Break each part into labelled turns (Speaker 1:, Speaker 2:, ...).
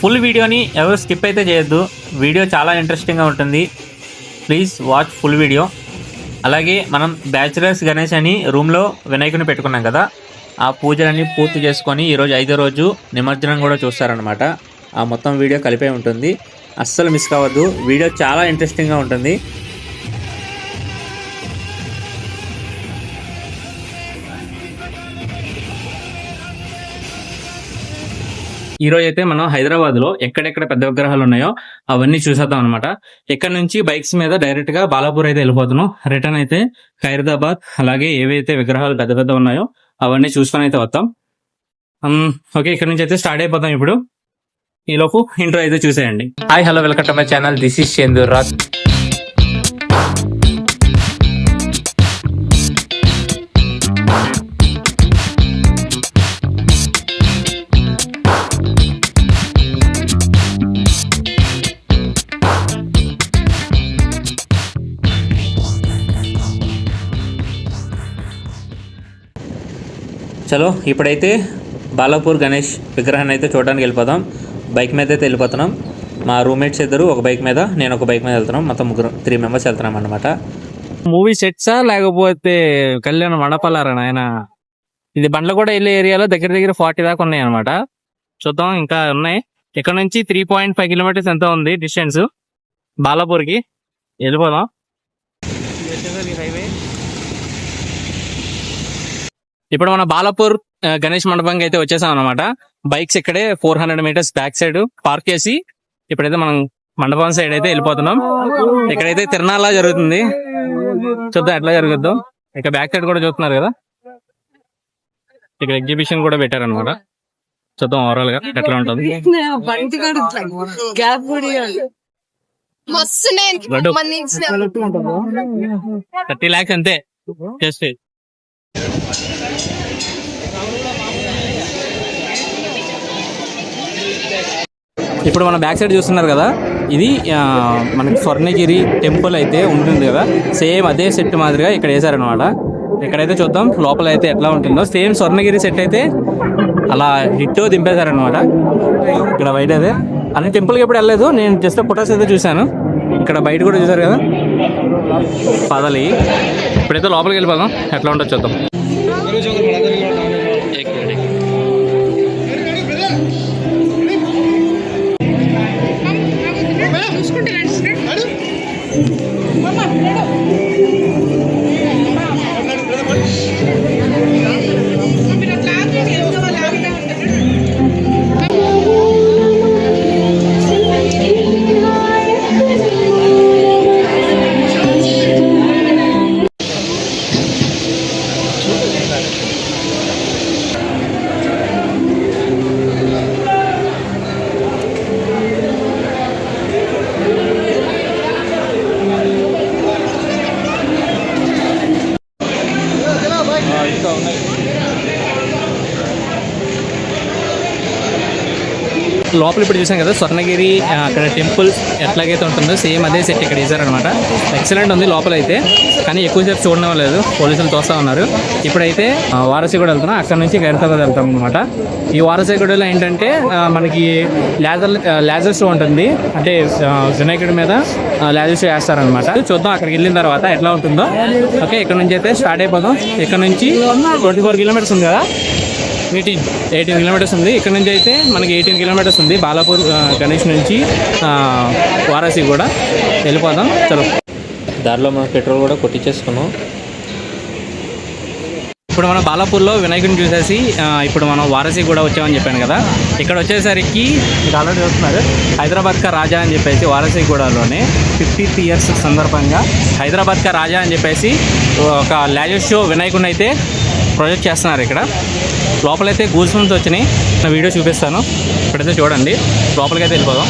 Speaker 1: Full వీడియోని ఎవరు skip అయితే చేయొద్దు. వీడియో చాలా ఇంట్రెస్టింగ్గా ఉంటుంది. Please watch full video. అలాగే మనం బ్యాచులర్స్ గణేష్ అని రూమ్లో వినాయకుని పెట్టుకున్నాం కదా, ఆ పూజలన్నీ పూర్తి చేసుకొని ఈరోజు 5వ రోజు నిమజ్జనం కూడా చూస్తారనమాట. ఆ మొత్తం వీడియో కలిపే ఉంటుంది, అస్సలు మిస్ కావద్దు. వీడియో చాలా ఇంట్రెస్టింగ్గా ఉంటుంది. ఈరోజు అయితే మనం హైదరాబాద్లో ఎక్కడెక్కడ పెద్ద విగ్రహాలు ఉన్నాయో అవన్నీ చూసేద్దాం అనమాట. ఇక్కడ నుంచి బైక్స్ మీద డైరెక్ట్గా బాలాపూర్ అయితే వెళ్ళిపోతున్నాం. రిటర్న్ అయితే ఖైరదాబాద్, అలాగే ఏవైతే విగ్రహాలు పెద్ద పెద్ద ఉన్నాయో అవన్నీ చూసుకొని అయితే వస్తాం. ఓకే, ఇక్కడ నుంచి అయితే స్టార్ట్ అయిపోతాం ఇప్పుడు. ఈలోపు ఇంట్రో అయితే చూసేయండి. Hi, hello, welcome to my channel. This is Chandur Raj. చలో ఇప్పుడైతే బాలాపూర్ గణేష్ విగ్రహాన్ని అయితే చూడడానికి వెళ్ళిపోదాం. బైక్ మీద అయితే వెళ్ళిపోతున్నాం. మా రూమ్మేట్స్ ఇద్దరు ఒక బైక్ మీద, నేను ఒక బైక్ మీద వెళ్తున్నాం. మొత్తం 3 మెంబర్స్ వెళ్తున్నాం అనమాట. మూవీ సెట్సా లేకపోతే కళ్యాణ మండపాలారా నాయన? ఇది బండ్ల కూడా వెళ్ళే ఏరియాలో దగ్గర 40 దాకా ఉన్నాయి అనమాట. చూద్దాం, ఇంకా ఉన్నాయి. ఇక్కడ నుంచి 3.5 కిలోమీటర్స్ ఎంత ఉంది డిస్టెన్స్ బాలాపూర్కి. వెళ్ళిపోదాం. హైవే ఇప్పుడు మన బాలాపూర్ గణేష్ మండపంకి అయితే వచ్చేసాం అనమాట. బైక్స్ ఇక్కడే 400 మీటర్స్ బ్యాక్ సైడ్ పార్క్ చేసి ఇప్పుడైతే మనం మండపం సైడ్ అయితే వెళ్ళిపోతున్నాం. ఇక్కడైతే తిరణాలా జరుగుతుంది, చూద్దాం ఎట్లా జరుగుద్దాం. ఇక బ్యాక్ సైడ్ కూడా చూస్తున్నారు కదా, ఇక్కడ ఎగ్జిబిషన్ కూడా పెట్టారనమాట. చూద్దాం ఓవరాల్ గా ఎట్లా ఉంటుంది. 30 lakhs అంతే జస్ట్. ఇప్పుడు మన బ్యాక్ సైడ్ చూస్తున్నారు కదా, ఇది మనకి స్వర్ణగిరి టెంపుల్ అయితే ఉంటుంది కదా, సేమ్ అదే సెట్ మాదిరిగా ఇక్కడ వేసారనమాట. ఇక్కడైతే చూద్దాం లోపల అయితే ఎట్లా ఉంటుందో. సేమ్ స్వర్ణగిరి సెట్ అయితే అలా హిట్టో దింపేశారనమాట. ఇక్కడ బయట అయితే అన్ని టెంపుల్కి ఎప్పుడు వెళ్ళలేదు, నేను జస్ట్ ఫొటోస్ అయితే చూశాను. ఇక్కడ బయట కూడా చూసారు కదా పదలి. ఇప్పుడైతే లోపలికి వెళ్ళిపోదాం, ఎట్లా ఉంటుందో చూద్దాం. లోపల ఇప్పుడు చూసాం కదా స్వర్ణగిరి, అక్కడ టెంపుల్ ఎట్లాగైతే ఉంటుందో సేమ్ అదే సెట్ ఇక్కడ వేసారనమాట. ఎక్సలెంట్ ఉంది లోపల అయితే, కానీ ఎక్కువసేపు చూడడం లేదు, పోలీసులు తోస్తూ ఉన్నారు. ఇప్పుడైతే వారసిగూడ వెళ్తున్నాం, అక్కడ నుంచి ఖైరతాబాద్ వెళ్తాం అనమాట. ఈ వారసిగూడలో ఏంటంటే మనకి లేజర్ షో ఉంటుంది, అంటే వినాయకుడి మీద లేజర్ షో వేస్తారనమాట. చూద్దాం అక్కడికి వెళ్ళిన తర్వాత ఎట్లా ఉంటుందో. ఓకే, ఇక్కడ నుంచి అయితే స్టార్ట్ అయిపోదాం. ఇక్కడ నుంచి 24 కిలోమీటర్స్ ఉంది కదా, 18 కిలోమీటర్స్ ఉంది. ఇక్కడ నుంచి అయితే మనకి 18 కిలోమీటర్స్ ఉంది బాలాపూర్ గణేష్ నుంచి వారాసి కూడా వెళ్ళిపోదాం. చలో, దారిలో మనం పెట్రోల్ కూడా కొట్టించేసుకున్నాం. ఇప్పుడు మనం బాలాపూర్లో వినాయకుడిని చూసేసి ఇప్పుడు మనం వారసి కూడా వచ్చామని చెప్పాను కదా. ఇక్కడ వచ్చేసరికి మీకు ఆల్రెడీ చూస్తున్నారు హైదరాబాద్ కా రాజా అని చెప్పేసి వారసి గూడలోనే 50th ఇయర్స్ సందర్భంగా హైదరాబాద్ కా రాజా అని చెప్పేసి ఒక లేజర్ షో వినాయకుడిని అయితే ప్రొజెక్ట్ చేస్తున్నారు. ఇక్కడ లోపలైతే గూస్ బంప్స్ వచ్చినాయి, నా వీడియో చూపిస్తాను. ఇప్పుడైతే చూడండి, లోపలికి అయితే వెళ్ళిపోదాం.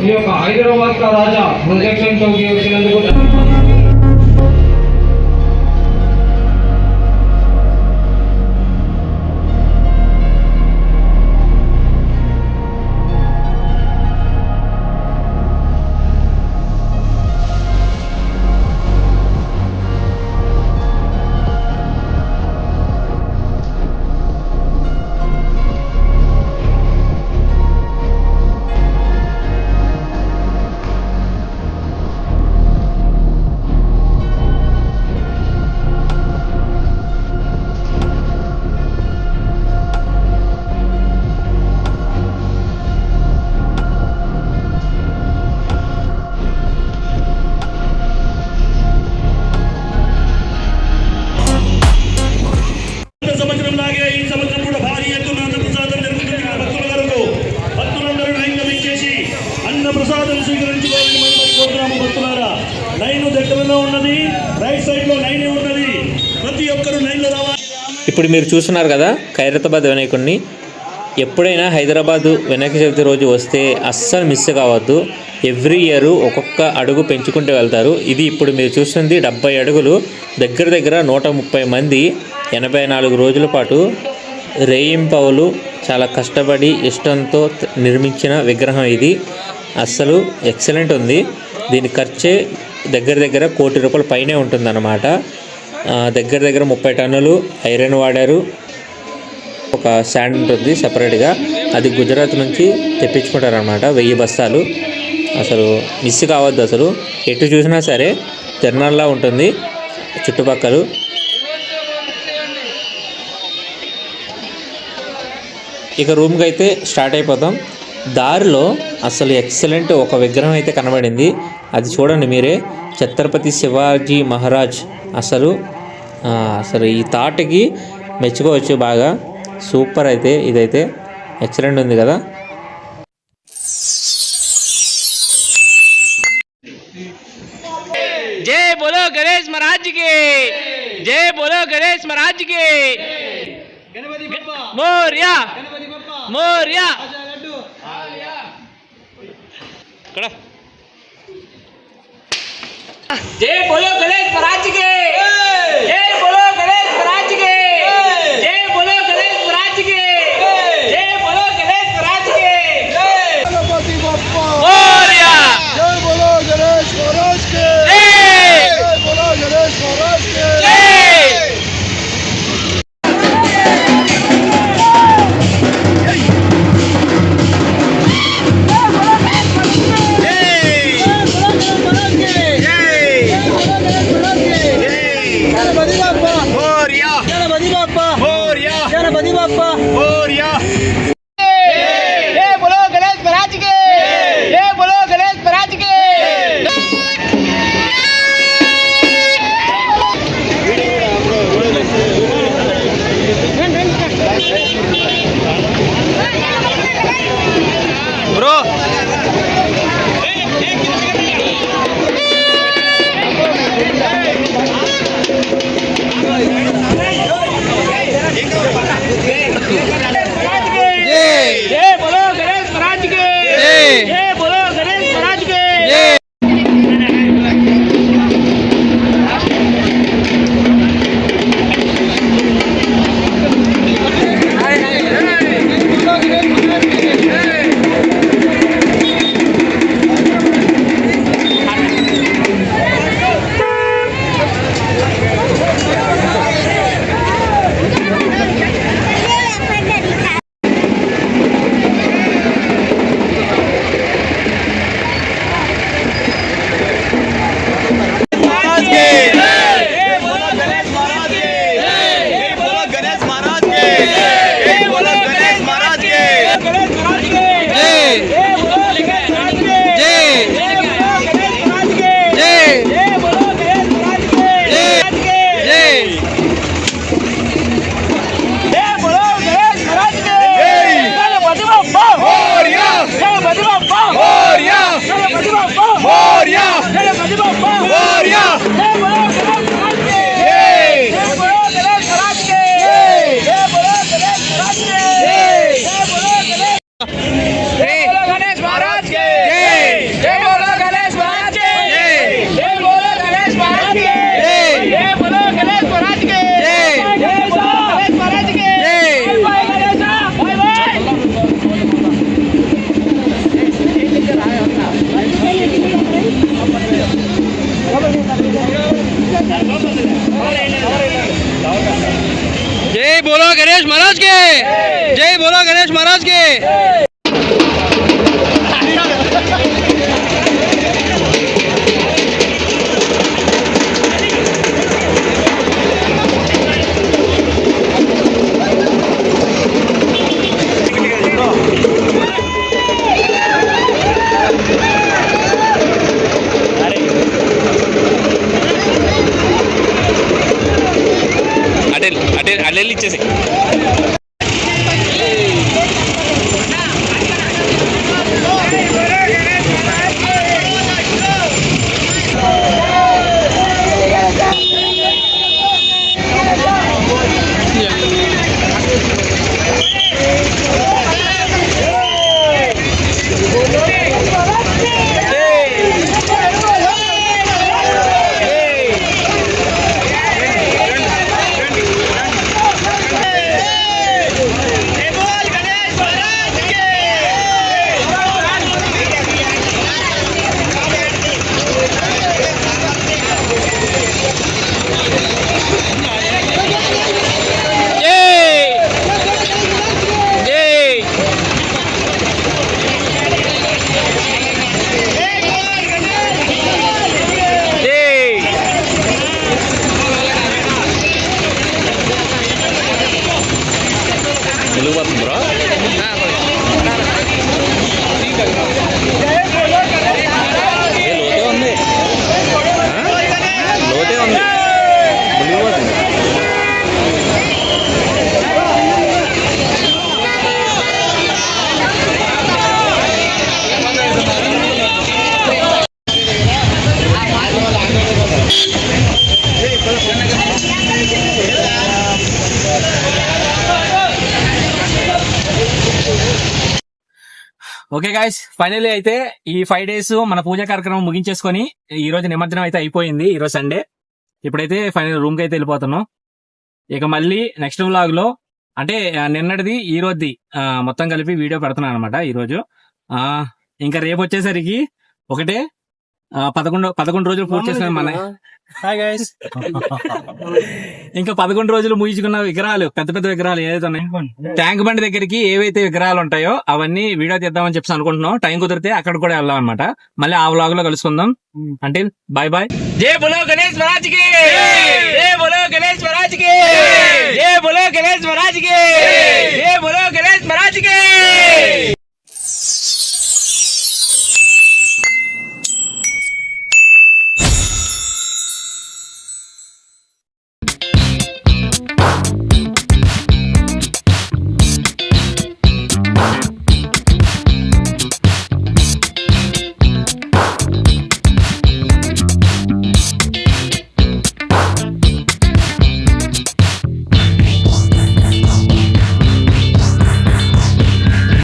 Speaker 2: ఈ యొక్క హైదరాబాద్ కా రాజా ప్రొజెక్షన్ చౌకీ వచ్చినందుకు
Speaker 3: ప్రసాదం స్వీకరించుకోవాలని ప్రోగ్రాం వస్తున్నారా. లైన్ దగ్గరలో ఉన్నది, రైట్ సైడ్ లో లైన్ ఉన్నది, ప్రతి ఒక్కరు లైన్ లో రావాలి.
Speaker 1: ఇప్పుడు మీరు చూస్తున్నారు కదా ఖైరతాబాద్ వినాయకుడిని. ఎప్పుడైనా హైదరాబాదు వినాయక చవితి రోజు వస్తే అస్సలు మిస్ కావద్దు. ఎవ్రీ ఇయర్ ఒక్కొక్క అడుగు పెంచుకుంటూ వెళ్తారు. ఇది ఇప్పుడు మీరు చూస్తుంది 70 అడుగులు, దగ్గర దగ్గర 130 మంది 84 రోజుల పాటు రేయింపవులు చాలా కష్టపడి ఇష్టంతో నిర్మించిన విగ్రహం ఇది. అస్సలు ఎక్సలెంట్ ఉంది. దీని ఖర్చే దగ్గర దగ్గర ₹1 కోటి పైనే ఉంటుందన్నమాట. దగ్గర దగ్గర 30 టన్నులు ఐరన్ వాడారు. ఒక శాండ్ ఉంటుంది సపరేట్గా, అది గుజరాత్ నుంచి తెప్పించుకుంటారనమాట. 1000 బస్తాలు. అసలు మిస్ కావద్దు. అసలు ఎటు చూసినా సరే తిరణాల్లా ఉంటుంది చుట్టుపక్కల. ఇక రూమ్కి అయితే స్టార్ట్ అయిపోతాం. దారిలో అసలు ఎక్సలెంట్ ఒక విగ్రహం అయితే కనబడింది. అది చూడండి మీరే, ఛత్రపతి శివాజీ మహారాజ్. అసలు ఈ తాటకి మెచ్చుకోవచ్చు బాగా. సూపర్ అయితే ఇదైతే ఎక్సలెంట్ ఉంది కదా.
Speaker 4: जय बोलो गणेश महाराज के, जय बोलो गणेश महाराज के। मोरिया मोरिया जय बोलो गणेश महाराज के, जय बोलो गणेश महाराज के, जय बोलो गणेश महाराज के, जय बोलो गणेश महाराज के।
Speaker 3: गणपति बप्पा
Speaker 4: मोरिया
Speaker 3: जय बोलो गणेश महाराज के,
Speaker 4: जय
Speaker 3: बोलो गणेश महाराज के।
Speaker 1: बोलो गणेश महाराज के। అడెల్లి ఇచ్చేసి ఓకే గాయ్స్, ఫైనల్లీ అయితే ఈ 5 days మన పూజా కార్యక్రమం ముగించేసుకొని ఈ రోజు నిమజ్జనం అయితే అయిపోయింది. ఈ రోజు సండే. ఇప్పుడైతే ఫైనల్ రూమ్ కి అయితే వెళ్ళిపోతున్నాం. ఇక మళ్ళీ నెక్స్ట్ వ్లాగ్ లో అంటే నిన్నటిది ఈ రోజుది మొత్తం కలిపి వీడియో పెడుతున్నాను అనమాట ఈ రోజు. ఇంకా రేపు వచ్చేసరికి ఒకటే 11 రోజులు పూర్తి చేసుకున్నాం మన. Hi guys. ఇంకా 11 రోజులు ముగించుకున్న విగ్రహాలు, పెద్ద పెద్ద విగ్రహాలు ఏదైతే ఉన్నాయి ట్యాంక్ బండి దగ్గరికి ఏవైతే విగ్రహాలు ఉంటాయో అవన్నీ వీడియో తీద్దామని చెప్పి అనుకుంటున్నాం. టైం కుదిరితే అక్కడ కూడా వెళ్దాం అనమాట. మళ్ళీ ఆ వ్లాగ్ లో కలుసుకుందాం. అంటే బాయ్ బాయ్.
Speaker 4: जय बोलो गणेश महाराज की, जय बोलो गणेश महाराज की, जय बोलो गणेश महाराज की, जय बोलो गणेश